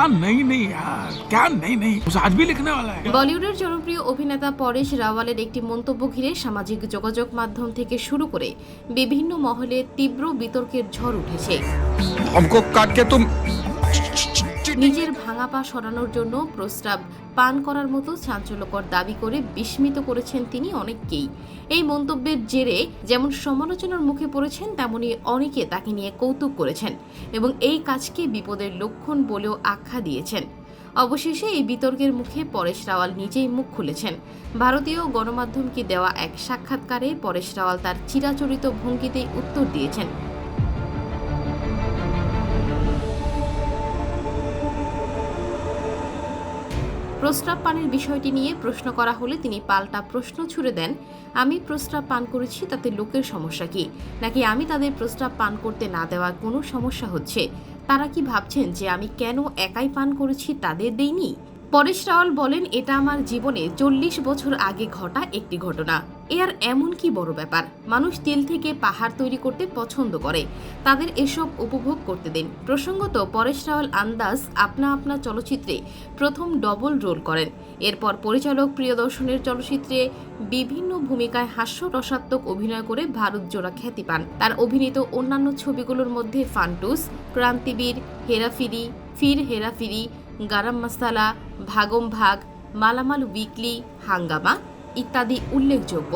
क्या नहीं नहीं यार, क्या नहीं नहीं, उसे आज भी लिखने वाला है। বলিউডের জনপ্রিয় অভিনেতা পরেশ রাওয়ালের একটি মন্তব্য ঘিরে সামাজিক যোগাযোগ মাধ্যম থেকে শুরু করে বিভিন্ন মহলে তীব্র বিতর্কের ঝড় উঠেছে। हमको काट के तुम নিজের ভাঙা পা সরানোর জন্য প্রস্রাব পান করার মতো চাঞ্চল্যকর দাবি করে বিস্মিত করেছেন তিনি অনেককেই। এই মন্তব্যের জেরে যেমন সমালোচনার মুখে পড়েছেন, তেমনি অনেকে তাকে নিয়ে কৌতুক করেছেন এবং এই কাজকে বিপদের লক্ষণ বলেও আখ্যা দিয়েছেন। অবশেষে এই বিতর্কের মুখে পরেশ রাওয়াল নিজেই মুখ খুলেছেন। ভারতীয় গণমাধ্যমকে দেওয়া এক সাক্ষাৎকারে পরেশ রাওয়াল তার চিরাচরিত ভঙ্গিতেই উত্তর দিয়েছেন। প্রস্রাব পানের বিষয়টি নিয়ে প্রশ্ন করা হলে তিনি পাল্টা প্রশ্ন ছুড়ে দেন, আমি প্রস্রাব পান করেছি, তাতে লোকের সমস্যা কি? নাকি আমি তাদের প্রস্রাব পান করতে না দেওয়ার কোনো সমস্যা হচ্ছে? তারা কি ভাবছেন যে আমি কেন একাই পান করেছি, তাদের দেইনি? পরেশ রাওয়াল বলেন, এটা আমার জীবনে 40 বছর আগে ঘটা একটি ঘটনা। এ আর এমন কি বড় ব্যাপার? মানুষ তেল থেকে পাহাড় তৈরি করতে পছন্দ করে, তাদের এসব উপভোগ করতে দিন। প্রসঙ্গত, পরেশ রাওয়াল আন্দাজ আপনা আপনা চলচ্চিত্রে প্রথম ডবল রোল করেন। এরপর পরিচালক প্রিয়দর্শনের চলচ্চিত্রে বিভিন্ন ভূমিকায় হাস্যরসাত্মক অভিনয় করে ভারত জোড়া খ্যাতি পান। তার অভিনীত অন্যান্য ছবিগুলোর মধ্যে ফান্টুস, ক্রান্তিবীর, হেরাফেরি, ফির হেরাফেরি, গরম মশালা, ভাগম ভাগ, মালামাল উইকলি, হাঙ্গামা ইত্যাদি উল্লেখযোগ্য।